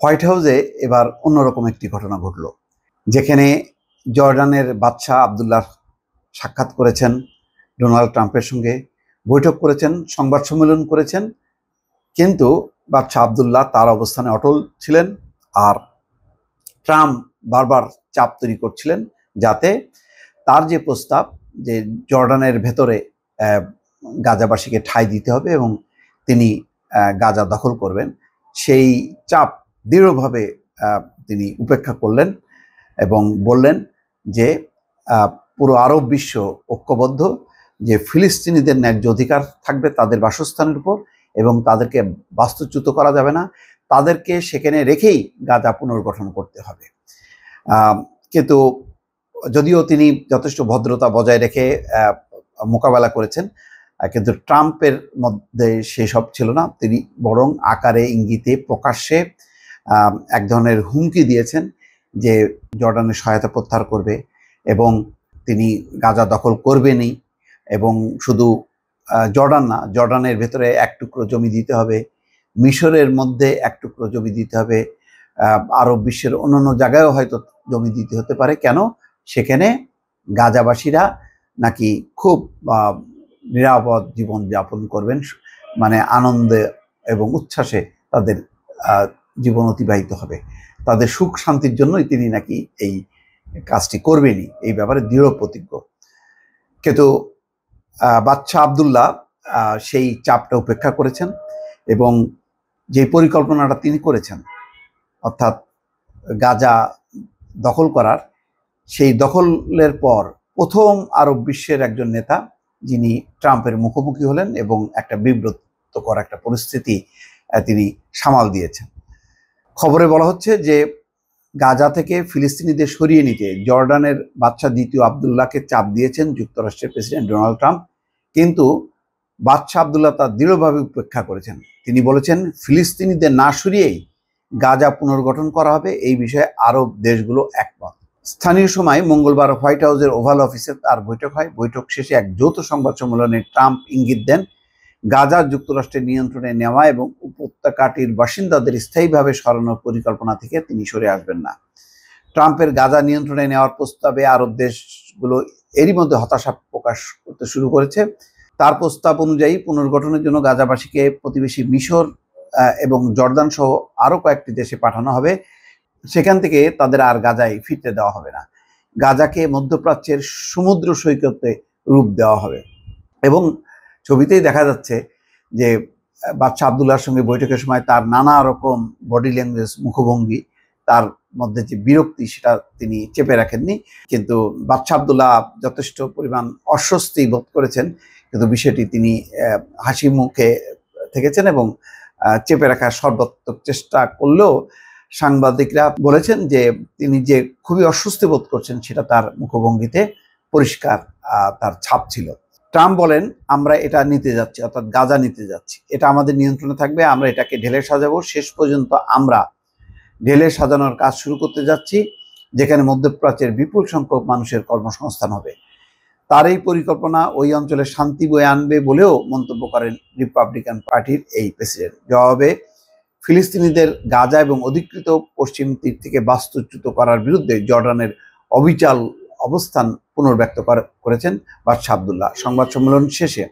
White হাউসে এবার অন্যরকম একটি ঘটনা ঘটল, যেখানে জর্ডানের বাদশাহ আবদুল্লাহ সাক্ষাৎ করেছেন ডোনাল্ড ট্রাম্পের সঙ্গে, বৈঠক করেছেন, সংবাদ সম্মেলন করেছেন, কিন্তু বাদশাহ আবদুল্লাহ তার অবস্থানে অটল ছিলেন। আর ট্রাম্প বারবার চাপ তৈরি করছিলেন যাতে তার যে প্রস্তাব যে জর্ডানের ভেতরে গাজাবাসীকে ঠাঁই দিতে হবে এবং তিনি গাজা দখল করবেন, সেই চাপ দৃঢ়ভাবে তিনি উপেক্ষা করলেন এবং বললেন যে পুরো আরব বিশ্ব ঐক্যবদ্ধ, যে ফিলিস্তিনিদের ন্যায্য অধিকার থাকবে তাদের বাসস্থানের উপর এবং তাদেরকে বাস্তুচ্যুত করা যাবে না, তাদেরকে সেখানে রেখেই গাজা পুনর্গঠন করতে হবে। কিন্তু যদিও তিনি যথেষ্ট ভদ্রতা বজায় রেখে মোকাবেলা করেছেন, কিন্তু ট্রাম্পের মধ্যে সেসব ছিল না। তিনি বরং আকারে ইঙ্গিতে প্রকাশ্যে এক ধরনের হুমকি দিয়েছেন যে জর্ডানের সহায়তা প্রত্যাহার করবে এবং তিনি গাজা দখল করবেনই, এবং শুধু জর্ডান না, জর্ডানের ভেতরে এক টুকরো জমি দিতে হবে, মিশরের মধ্যে এক টুকরো জমি দিতে হবে, আরব বিশ্বের অন্যান্য জায়গায়ও হয়তো জমি দিতে হতে পারে। কেন? সেখানে গাজাবাসীরা নাকি খুব নিরাপদ জীবন যাপন করবেন, মানে আনন্দে এবং উচ্ছ্বাসে তাদের জীবন অতিবাহিত হবে, তাদের সুখ শান্তির জন্যই তিনি নাকি এই কাজটি করবেনই, এই ব্যাপারে দৃঢ় প্রতিজ্ঞ। কিন্তু বাদশাহ আবদুল্লাহ সেই চাপটা উপেক্ষা করেছেন এবং যে পরিকল্পনাটা তিনি করেছেন, অর্থাৎ গাজা দখল করার, সেই দখলের পর প্রথম আরব বিশ্বের একজন নেতা যিনি ট্রাম্পের মুখোমুখি হলেন এবং একটা বিব্রতকর একটা পরিস্থিতি তিনি সামাল দিয়েছেন। খবরে বলা হচ্ছে যে গাজা থেকে ফিলিস্তিনিদের সরিয়ে নিতে জর্ডানের বাদশাহ দ্বিতীয় আবদুল্লাহকে চাপ দিয়েছেন যুক্তরাষ্ট্রের প্রেসিডেন্ট ডোনাল্ড ট্রাম্প, কিন্তু বাদশাহ আবদুল্লাহ তা দৃঢ়ভাবে উপেক্ষা করেছেন। তিনি বলেছেন ফিলিস্তিনিদের না সরিয়েই গাজা পুনর্গঠন করা হবে, এই বিষয়ে আরব দেশগুলো একমত। স্থানীয় সময় মঙ্গলবার হোয়াইট হাউসের ওভাল অফিসে তার বৈঠক হয়। বৈঠক শেষে এক যৌথ সংবাদ সম্মেলনে ট্রাম্প ইঙ্গিত দেন গাজা যুক্তরাষ্ট্রের নিয়ন্ত্রণে নেওয়া এবং উপত্যকাটির বাসিন্দাদের স্থায়ীভাবে সরানোর পরিকল্পনা থেকে তিনি সরে আসবেন না। ট্রাম্পের গাজা নিয়ন্ত্রণে নেওয়ার প্রস্তাবে আরব দেশগুলো এরই মধ্যে হতাশা প্রকাশ করতে শুরু করেছে। তার প্রস্তাব অনুযায়ী পুনর্গঠনের জন্য গাজাবাসীকে প্রতিবেশী মিশর এবং জর্দান সহ আরও কয়েকটি দেশে পাঠানো হবে, সেখান থেকে তাদের আর গাজায় ফিরতে দেওয়া হবে না। গাজাকে মধ্যপ্রাচ্যের সমুদ্র সৈকতে রূপ দেওয়া হবে। এবং ছবিতেই দেখা যাচ্ছে যে বাদশাহ আবদুল্লাহর সঙ্গে বৈঠকের সময় তার নানা রকম বডি ল্যাঙ্গুয়েজ, মুখভঙ্গি, তার মধ্যে যে বিরক্তি সেটা তিনি চেপে রাখেননি। কিন্তু বাদশাহ আবদুল্লাহ যথেষ্ট পরিমাণ অস্বস্তি বোধ করেছেন, কিন্তু বিষয়টি তিনি হাসি মুখে থেকেছেন এবং চেপে রাখার সর্বাত্মক চেষ্টা করলেও সাংবাদিকরা বলেছেন যে তিনি যে খুবই অস্বস্তি বোধ করছেন সেটা তার মুখভঙ্গিতে পরিষ্কার তার ছাপ ছিল। ট্রাম্প বলেন আমরা এটা নিতে যাচ্ছি, অর্থাৎ গাজা নিতে যাচ্ছি, এটা আমাদের নিয়ন্ত্রণে থাকবে, আমরা এটাকে ঢেলে সাজাবো, শেষ পর্যন্ত আমরা ঢেলে সাজানোর কাজ শুরু করতে যাচ্ছি, যেখানে মধ্যপ্রাচ্যের বিপুল সংখ্যক মানুষের কর্মসংস্থান হবে। তার এই পরিকল্পনা ওই অঞ্চলে শান্তি বয়ে আনবে বলেও মন্তব্য করেন রিপাবলিকান পার্টির এই প্রেসিডেন্ট। জবাবে ফিলিস্তিনিদের গাজা এবং অধিকৃত পশ্চিম তীর থেকে বাস্তুচ্যুত করার বিরুদ্ধে জর্ডানের অবিচল অবস্থান পুনর্ব্যক্ত করেছেন বাদশাহ আবদুল্লাহ। সংবাদ সম্মেলন শেষে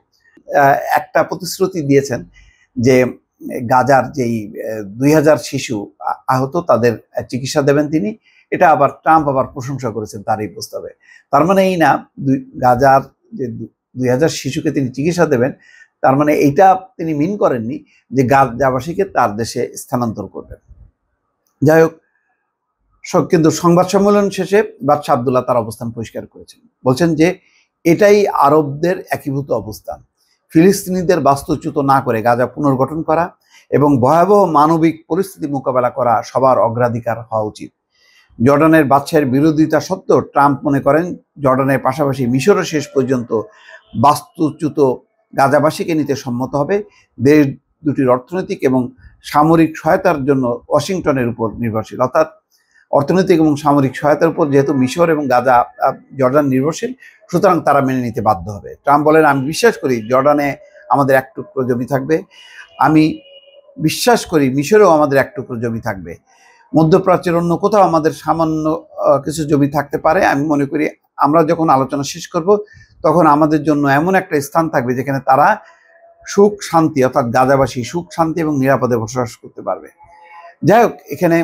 একটা প্রতিশ্রুতি দিয়েছেন যে গাজার যেই 2000 শিশু আহত তাদের চিকিৎসা দেবেন তিনি। এটা আবার ট্রাম্প আবার প্রশংসা করেছেন তার এই প্রস্তাবে। তার মানে এই না গাজার যে 2000 শিশুকে তিনি চিকিৎসা দেবেন, তার মানে এইটা তিনি মিন করেননি যে গাজাবাসীকে তার দেশে স্থানান্তর করবেন। যাই হোক, কিন্তু সংবাদ সম্মেলন শেষে বাদশাহ আবদুল্লাহ তার অবস্থান পরিষ্কার করেছেন, বলছেন যে এটাই আরবদের একীভূত অবস্থান, ফিলিস্তিনিদের বাস্তুচ্যুত না করে গাজা পুনর্গঠন করা এবং ভয়াবহ মানবিক পরিস্থিতি মোকাবেলা করা সবার অগ্রাধিকার হওয়া উচিত। জর্ডানের বাদশাহের বিরোধিতা সত্ত্বেও ট্রাম্প মনে করেন জর্ডানের পাশাপাশি মিশরও শেষ পর্যন্ত বাস্তুচ্যুত গাজাবাসীকে নিতে সম্মত হবে। দেশ দুটির অর্থনৈতিক এবং সামরিক সহায়তার জন্য ওয়াশিংটনের উপর নির্ভরশীল, অর্থাৎ অর্থনৈতিক এবং সামরিক সহায়তার উপর যেহেতু মিশর এবং গাজা জর্ডান নির্ভরশীল, সুতরাং তারা মেনে নিতে বাধ্য হবে। ট্রাম্প বলেন আমি বিশ্বাস করি জর্ডানে আমাদের এক টুকরো জমি থাকবে, আমি বিশ্বাস করি মিশরেও আমাদের এক টুকরো জমি থাকবে, মধ্যপ্রাচ্যের অন্য কোথাও আমাদের সামান্য কিছু জমি থাকতে পারে। আমি মনে করি আমরা যখন আলোচনা শেষ করব তখন আমাদের জন্য এমন একটা স্থান থাকবে যেখানে তারা সুখ শান্তি, অর্থাৎ গাজাবাসী সুখ শান্তি এবং নিরাপদে বসবাস করতে পারবে। যাই হোক, এখানে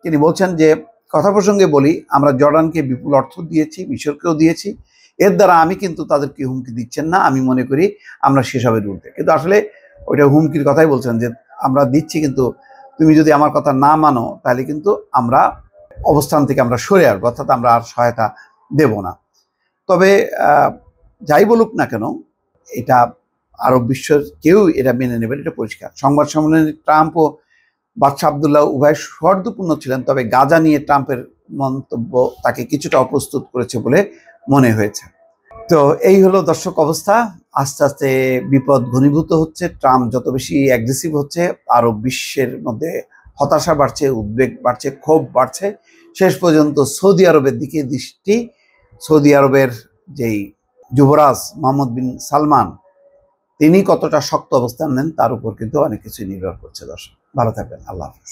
তিনি বলছেন যে, কথা প্রসঙ্গে বলি, আমরা জর্ডানকে বিপুল অর্থ দিয়েছি, মিশরকেও দিয়েছি, এর দ্বারা আমি কিন্তু তাদেরকে হুমকি দিচ্ছেন না, আমি মনে করি আমরা সেসবের ঊর্ধ্বে। কিন্তু আসলে ওইটা হুমকির কথাই বলছেন যে আমরা দিচ্ছি, কিন্তু তুমি যদি আমার কথা না মানো তাহলে কিন্তু আমরা অবস্থান থেকে আমরা সরে আসবো, অর্থাৎ আমরা আর সহায়তা দেব না। তবে যাই বলুক না কেন, এটা আরব বিশ্বের কেউ এটা মেনে নেবেন, এটা পরিষ্কার। সংবাদ সম্মেলনে ট্রাম্প ও বাদশাহ আবদুল্লাহ উভয় সৌহার্দ্যপূর্ণ ছিলেন, তবে গাজা নিয়ে ট্রাম্পের মন্তব্য তাকে কিছুটা অপ্রস্তুত করেছে বলে মনে হয়েছে। তো এই হলো দর্শক অবস্থা। আস্তে আস্তে বিপদ ঘনীভূত হচ্ছে, ট্রাম্প যত বেশি অ্যাগ্রেসিভ হচ্ছে, আরব বিশ্বের মধ্যে হতাশা বাড়ছে, উদ্বেগ বাড়ছে, ক্ষোভ বাড়ছে। শেষ পর্যন্ত সৌদি আরবের দিকে দৃষ্টি। সৌদি আরবের যেই যুবরাজ মোহাম্মদ বিন সালমান, তিনি কতটা শক্ত অবস্থান নেন তার উপর কিন্তু অনেক কিছু নির্ভর করছে। দর্শক ভালো থাকবেন, আল্লাহ হাফেজ।